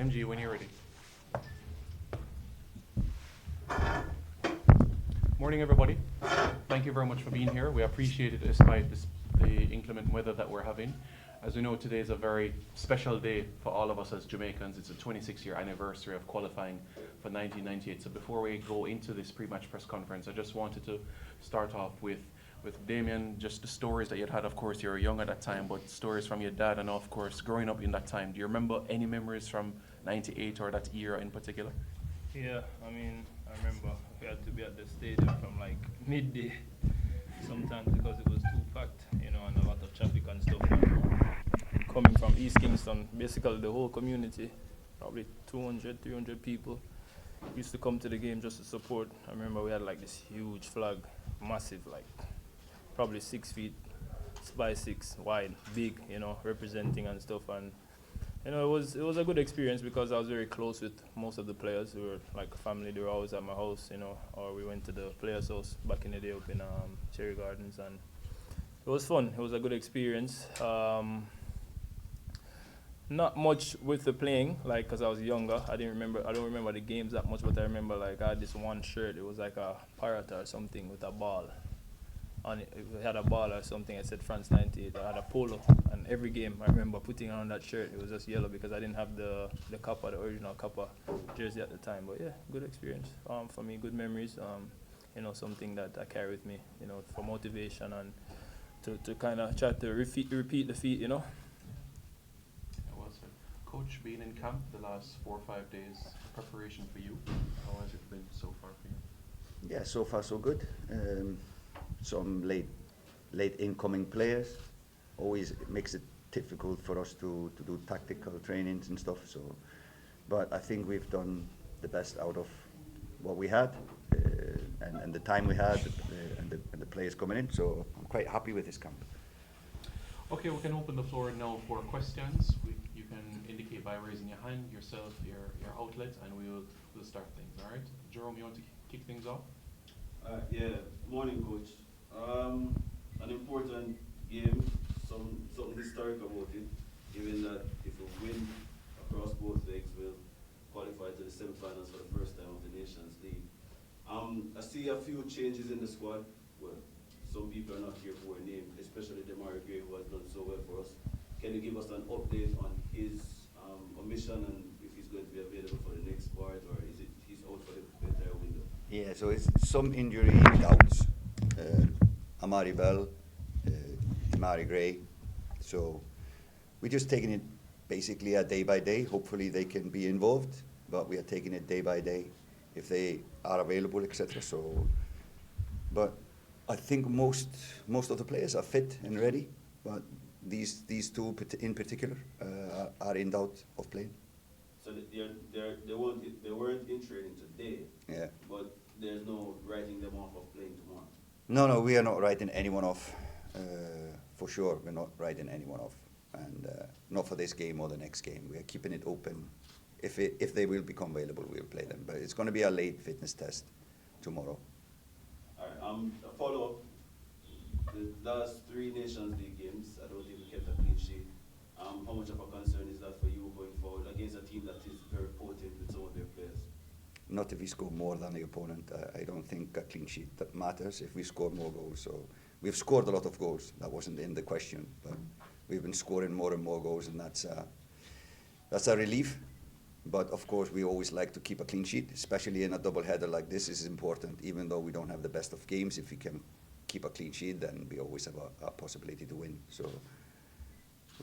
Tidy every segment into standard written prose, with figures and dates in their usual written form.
MG, when you're ready. Morning, everybody. Thank you very much for being here. We appreciate it despite the inclement weather that we're having. As we know, today is a very special day for all of us as Jamaicans. It's a 26-year anniversary of qualifying for 1998. So before we go into this pre-match press conference, I just wanted to start off with Damien, just the stories that you'd had. Of course, you were young at that time, but stories from your dad and, of course, growing up in that time. Do you remember any memories from 98 or that era in particular? Yeah, I mean, I remember we had to be at the stadium from like midday sometimes because it was too packed, you know, and a lot of traffic and stuff. And coming from East Kingston, basically the whole community, probably 200, 300 people, used to come to the game just to support. I remember we had like this huge flag, massive, like probably 6 feet by 6 wide, big, you know, representing and stuff. And you know, it was a good experience because I was very close with most of the players. We were like a family. They were always at my house, you know, or we went to the players' house back in the day up in Cherry Gardens, and it was fun. It was a good experience. Not much with the playing, like, because I was younger. I don't remember the games that much, but I remember like I had this one shirt. It was like a pirate or something with a ball. On it, it had a ball or something. I said France 98. I had a polo, and every game I remember putting on that shirt. It was just yellow because I didn't have the Kappa, the original Kappa jersey at the time. But yeah, good experience for me. Good memories. You know, something that I carry with me. You know, for motivation and to kind of try to repeat the feat. You know. Well said. Coach, being in camp the last 4 or 5 days, preparation for you. How has it been so far for you? Yeah, so far so good. Some late incoming players always makes it difficult for us to do tactical trainings and stuff. So, but I think we've done the best out of what we had and the time we had and the players coming in. So I'm quite happy with this camp. Okay, we can open the floor now for questions. You can indicate by raising your hand, yourself, your outlet, and we'll start things. All right, Jerome, you want to kick things off? Yeah, morning, coach. An important game, something historic about it, given that if we win across both legs, we'll qualify to the semi-finals for the first time of the Nations League. I see a few changes in the squad. Well, some people are not here for a name, especially Demari Gray, who has done so well for us. Can you give us an update on his omission and if he's going to be available for the next part, or is it he's out for the entire window? Yeah, so it's some injury doubts. Amari Bell, Demari Gray. So we're just taking it basically a day by day. Hopefully they can be involved, but we are taking it day by day if they are available, etc. So, but I think most of the players are fit and ready, but these two in particular are in doubt of playing. So they weren't in training today. Yeah. But there's no writing them off of playing tomorrow. No, we are not writing anyone off. For sure, we're not writing anyone off, and not for this game or the next game. We are keeping it open. If they will become available, we'll play them. But it's going to be a late fitness test tomorrow. All right. A follow-up. The last 3 Nations League games, I don't think we kept a clean sheet. How much of a concern is that for you going forward against a team that is very potent with some of their players? Not if we score more than the opponent. I don't think a clean sheet that matters if we score more goals. So we've scored a lot of goals. That wasn't in the question, but we've been scoring more and more goals, and that's a relief. But of course, we always like to keep a clean sheet, especially in a double header like this. Is important, even though we don't have the best of games. If we can keep a clean sheet, then we always have a possibility to win. So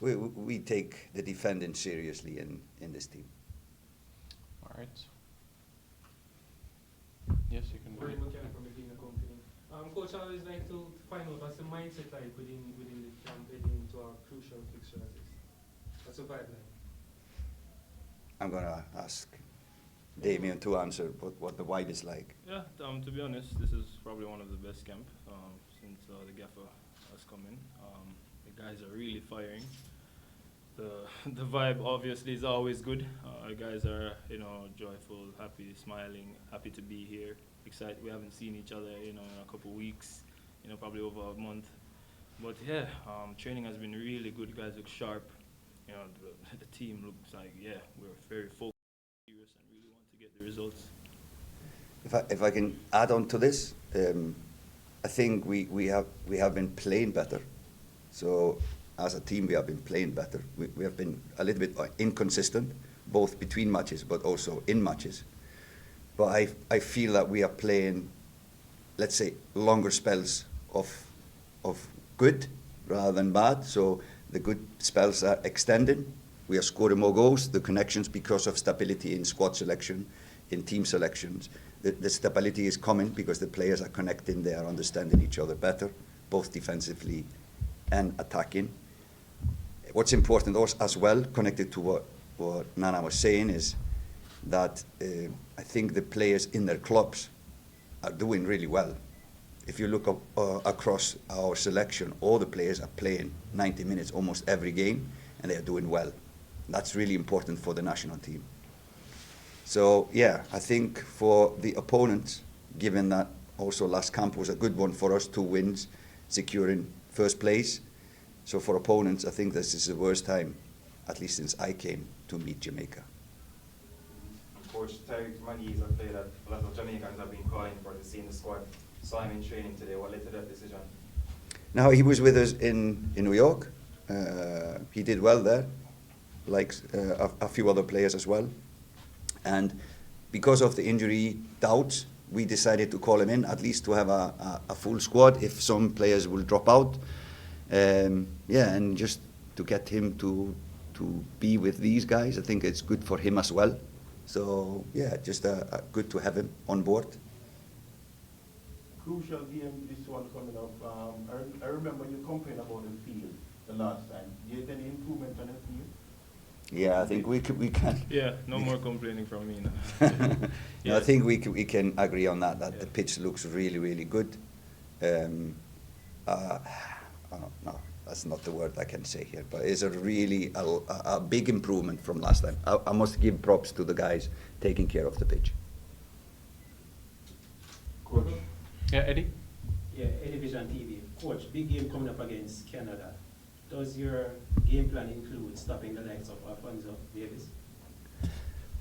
we take the defending seriously in this team. All right. Yes, you can. Very mechanic from within the company. Coach, I always like to find out what's the mindset like within the camp heading into a crucial fixture like this. What's the vibe like? I'm gonna ask Damien to answer what the vibe is like. Yeah, to be honest, this is probably one of the best camp since the gaffer has come in. The guys are really firing. The vibe obviously is always good. Guys are, you know, joyful, happy, smiling, happy to be here, excited. We haven't seen each other, you know, in a couple of weeks, you know, probably over a month. But yeah, training has been really good. Guys look sharp. you know, the team looks like, yeah, we're very focused, serious, and really want to get the results. If I can add on to this, I think we have been playing better. So as a team, we have been playing better. We have been a little bit inconsistent, both between matches, but also in matches. But I feel that we are playing, let's say, longer spells of good rather than bad. So the good spells are extending. We are scoring more goals. The connections, because of stability in squad selection, in team selections, the stability is coming because the players are connecting. They are understanding each other better, both defensively and attacking. What's important as well, connected to what Nana was saying, is that I think the players in their clubs are doing really well. If you look up, across our selection, all the players are playing 90 minutes almost every game, and they are doing well. That's really important for the national team. So yeah, I think for the opponents, given that also last camp was a good one for us, 2 wins, securing first place. So for opponents, I think this is the worst time, at least since I came, to meet Jamaica. Coach Tariq Magee is a player that a lot of Jamaicans have been calling for to see in the squad. Saw him in training today. What led to that decision? Now, he was with us in New York. He did well there, like a few other players as well. And because of the injury doubts, we decided to call him in, at least to have a full squad if some players will drop out. Yeah, and just to get him to be with these guys, I think it's good for him as well. So yeah, just good to have him on board. Crucial game, this one coming up. I remember you complained about the field the last time. Do you have any improvement on the field? Yeah, I think we can. Yeah, no more complaining from me now. No, I think we can agree on that. The pitch looks really, really good. No, that's not the word I can say here, but it's a really a big improvement from last time. I must give props to the guys taking care of the pitch. Coach. Yeah, Eddie? Yeah, Eddie Vision TV. Coach, big game coming up against Canada. Does your game plan include stopping the legs of Alfonso Davies?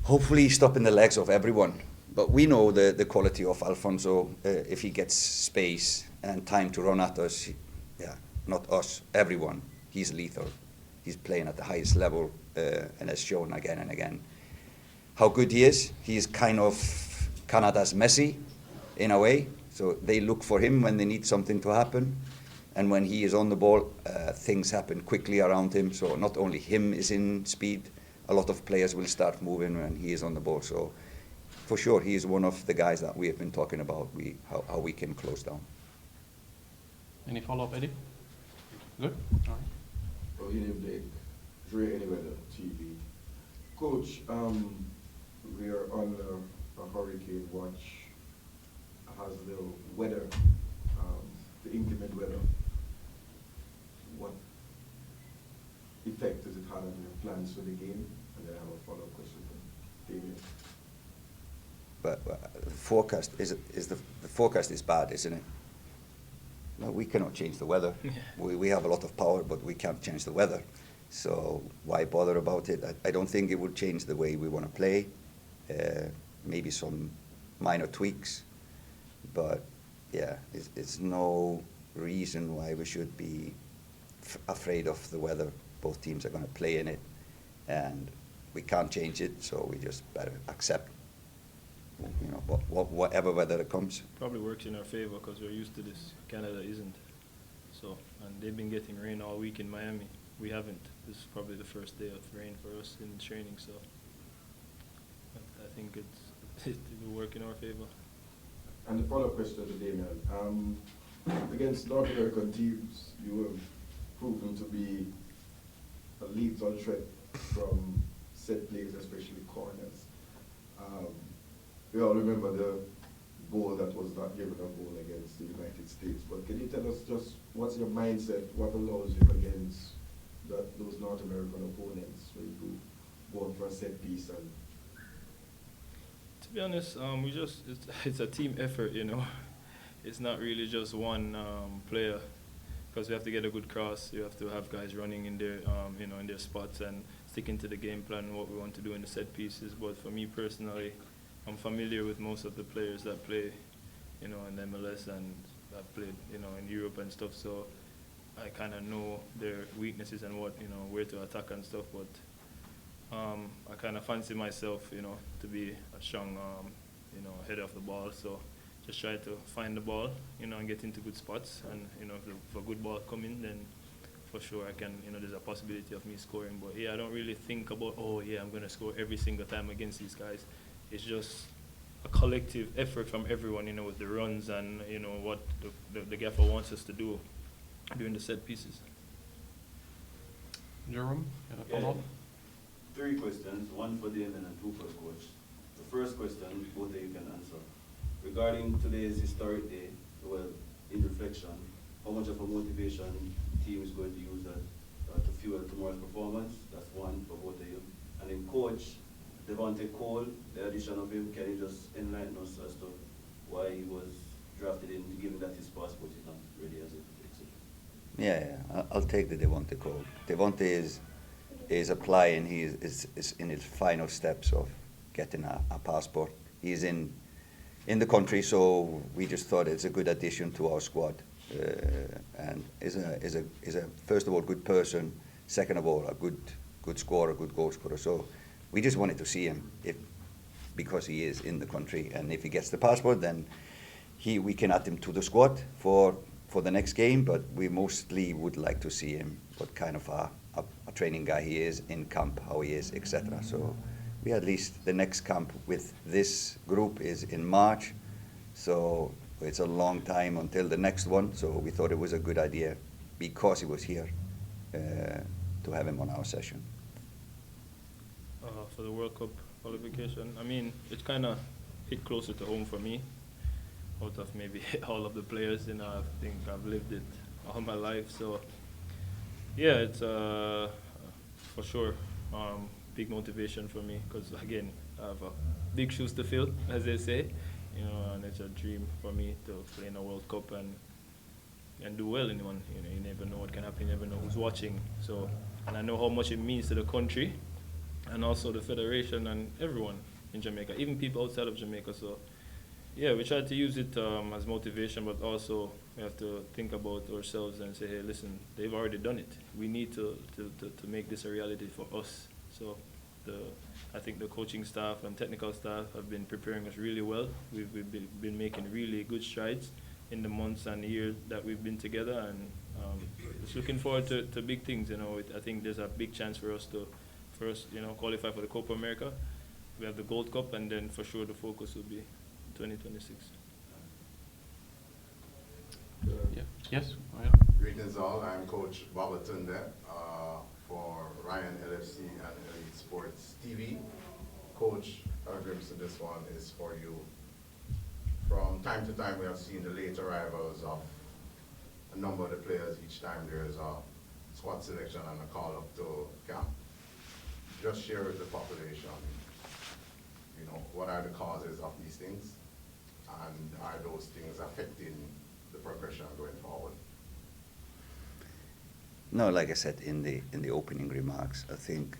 Hopefully stopping the legs of everyone. But we know the quality of Alfonso. If he gets space and time to run at us, not us, everyone, he's lethal. He's playing at the highest level and has shown again and again how good he is. He is kind of Canada's Messi in a way. So they look for him when they need something to happen. And when he is on the ball, things happen quickly around him. So not only him is in speed, a lot of players will start moving when he is on the ball. So for sure, he is one of the guys that we have been talking about, how we can close down. Any follow-up, Eddie? Good? All right. Rohini Blake, Dre Anyweather TV. Coach, we are on a hurricane watch. Has the weather, the inclement weather, what effect does it have on your plans for the game? And then I have a follow-up question from Damien. But the forecast the forecast is bad, isn't it? No, we cannot change the weather. We have a lot of power, but we can't change the weather. So why bother about it? I don't think it will change the way we want to play. Maybe some minor tweaks, but yeah, it's no reason why we should be afraid of the weather. Both teams are going to play in it, and we can't change it, so we just better accept, whatever weather it comes. Probably works in our favor because we're used to this. Canada isn't. So, and they've been getting rain all week in Miami. We haven't. This is probably the first day of rain for us in training, so I think it will work in our favor. And the follow-up question to Damien. Against North American teams, you have proven to be a lethal threat from set plays, especially corners. We all remember the goal that was not given a goal against the United States. But can you tell us just what's your mindset, what allows you against those North American opponents when you go out for a set piece? And to be honest, it's a team effort, It's not really just one player. because we have to get a good cross. You have to have guys running in their, in their spots and sticking to the game plan, what we want to do in the set pieces. But for me personally, I'm familiar with most of the players that play, in MLS and I've played, in Europe and stuff. So I kind of know their weaknesses and what, where to attack and stuff. But I kind of fancy myself, to be a strong, header of the ball. So just try to find the ball, and get into good spots. And, if a good ball come in, then for sure I can, there's a possibility of me scoring. But yeah, I don't really think about, oh yeah, I'm going to score every single time against these guys. It's just a collective effort from everyone, with the runs and, what the gaffer wants us to do during the set pieces. Jerome, Yeah. follow-up? 3 questions, one for Damon and 2 for the coach. The first question, both of you can answer. Regarding today's historic day, well, in reflection, how much of a motivation team is going to use that to fuel tomorrow's performance? That's one for both of you. And then coach, Devontae Cole, the addition of him, can you just enlighten us as to why he was drafted in, given that his passport is not ready as it is? Yeah, I'll take the Devontae call. Devontae is applying. He is in his final steps of getting a passport. He's in the country, so we just thought it's a good addition to our squad, and is a first of all good person. Second of all, a good scorer, good goal scorer. So we just wanted to see him because he is in the country, and if he gets the passport, then we can add him to the squad for the next game. But we mostly would like to see him, what kind of a training guy he is in camp, how he is, etc. So we at least the next camp with this group is in March, so it's a long time until the next one. So we thought it was a good idea because he was here to have him on our session. For the World Cup qualification, I mean, it kind of hit closer to home for me. Out of maybe all of the players, I think I've lived it all my life. So yeah, it's for sure big motivation for me because again, I have big shoes to fill, as they say, and it's a dream for me to play in a World Cup and do well in one. You never know what can happen. You never know who's watching. So, and I know how much it means to the country, and also the federation and everyone in Jamaica, even people outside of Jamaica. So, yeah, we try to use it as motivation, but also we have to think about ourselves and say, hey, listen, they've already done it. We need to make this a reality for us. So I think the coaching staff and technical staff have been preparing us really well. We've been making really good strides in the months and years that we've been together, and just looking forward to big things. I think there's a big chance for us to qualify for the Copa America. We have the Gold Cup, and then for sure the focus will be 2026. Yeah. Yes, go ahead. Greetings all, I'm Coach Babatunde for Ryan LFC and Elite Sports TV. Coach, Grimson, this one is for you. From time to time we have seen the late arrivals of a number of the players each time there is a squad selection and a call up to camp. Just share with the population, what are the causes of these things, and are those things affecting the progression going forward? No, like I said in the opening remarks, I think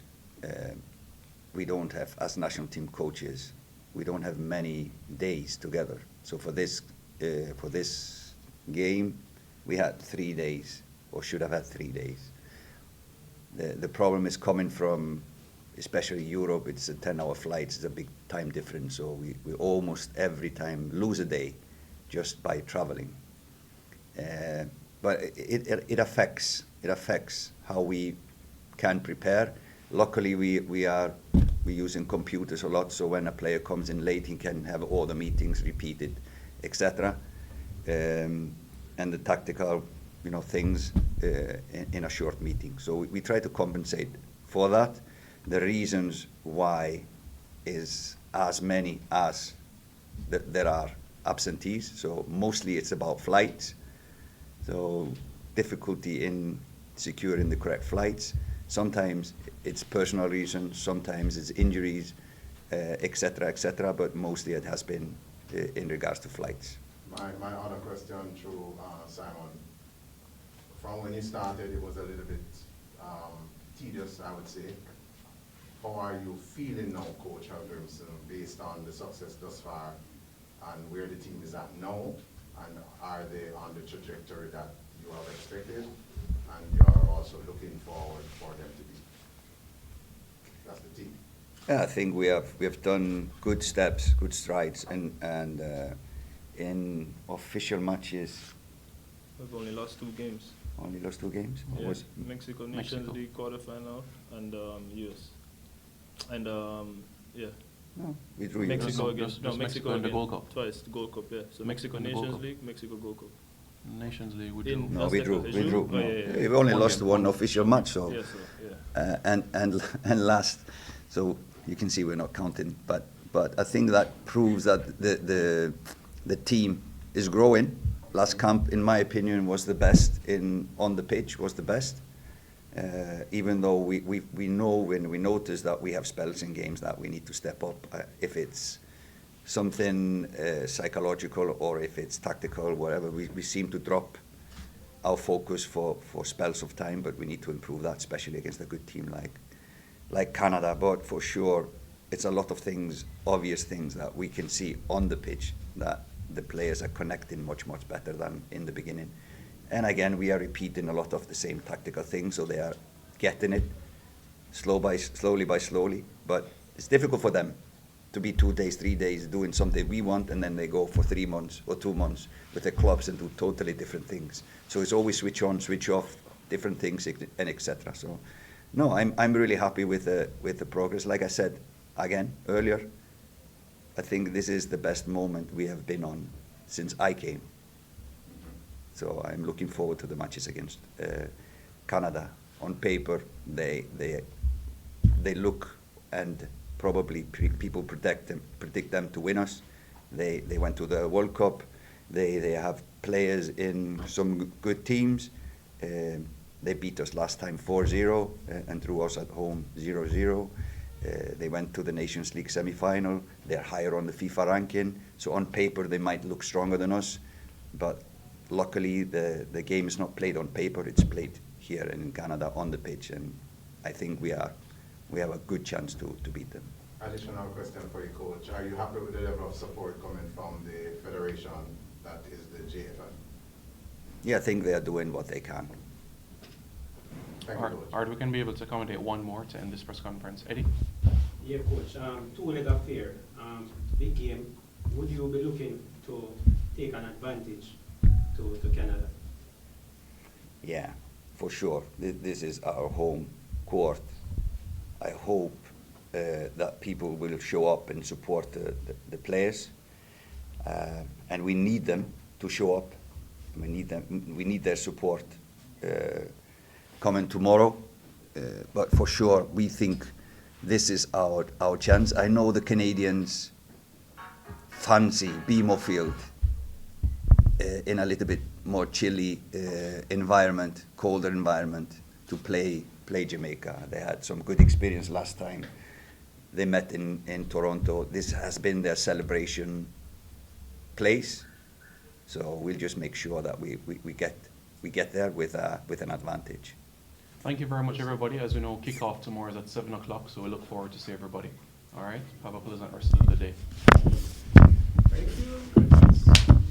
we don't have, as national team coaches, we don't have many days together. So for this game, we had 3 days, or should have had 3 days. The problem is coming from, especially Europe. It's a 10-hour flight. It's a big time difference. So we almost every time lose a day just by traveling. But it affects how we can prepare. Luckily, we're using computers a lot, so when a player comes in late, he can have all the meetings repeated, etc. And the tactical, things in a short meeting. So we try to compensate for that. The reasons why is as many as there are absentees. So mostly it's about flights. So difficulty in securing the correct flights. Sometimes it's personal reasons, sometimes it's injuries, etc., but mostly it has been in regards to flights. My other question through Simon, from when you started, it was a little bit tedious, I would say. How are you feeling now, Coach Grimson, based on the success thus far and where the team is at now? And are they on the trajectory that you have expected and you are also looking forward for them to be? That's the team. Yeah, I think we have done good steps, good strides, and in official matches, We've only lost 2 games. only lost 2 games. What Yeah, was Mexico Mexico. Nations League quarterfinal and US. And yeah, no, we drew. Mexico No, again. just No, Mexico Mexico in the again. Gold Cup. Twice, the Gold Cup, yeah. So Mexico in the Gold Nations Cup. League, Mexico Gold Cup. Nations League, we In- drew. No, That's we the drew. first We issue? drew. Oh, No. yeah, yeah. We only One lost game, one one. official match, so Yeah, so, yeah. and last, so you can see we're not counting. But I think that proves that the team is growing. Last camp, in my opinion, was the best on the pitch. Was the best. Even though we know when we notice that we have spells in games that we need to step up. If it's something psychological or if it's tactical, whatever, we seem to drop our focus for spells of time, but we need to improve that, especially against a good team like Canada. But for sure, it's a lot of things, obvious things that we can see on the pitch that the players are connecting much better than in the beginning. And again, we are repeating a lot of the same tactical things, so they are getting it slowly by slowly. But it's difficult for them to be 2 days, 3 days doing something we want, and then they go for 3 months or 2 months with their clubs and do totally different things. So it's always switch on, switch off, different things, and etc. So, no, I'm really happy with the progress. Like I said again earlier, I think this is the best moment we have been on since I came. So I'm looking forward to the matches against Canada. On paper, they look, and probably people predict them to win us. They went to the World Cup. They have players in some good teams. They beat us last time 4-0 and drew us at home 0-0. They went to the Nations League semi-final. They're higher on the FIFA ranking. So on paper, they might look stronger than us, but luckily the game is not played on paper. It's played here in Canada on the pitch, and I think we have a good chance to beat them. Additional question for you, Coach. Are you happy with the level of support coming from the federation that is the JFL? Yeah, I think they are doing what they can. Thank you, Coach. Art, we can be able to accommodate one more to end this press conference. Eddie? Yeah, Coach. Two-leg affair. Big game. Would you be looking to take an advantage to Canada? Yeah, for sure. This is our home court. I hope that people will show up and support the players, and we need them to show up. We need their support coming tomorrow. But for sure, we think this is our chance. I know the Canadians fancy BMO Field in a little bit more chilly environment, colder environment, to play Jamaica. They had some good experience last time they met in Toronto. This has been their celebration place, so we'll just make sure that we get there with an advantage. Thank you very much, everybody. As you know, kickoff tomorrow is at 7 o'clock, so we look forward to see everybody. All right? Have a pleasant rest of the day. Thank you.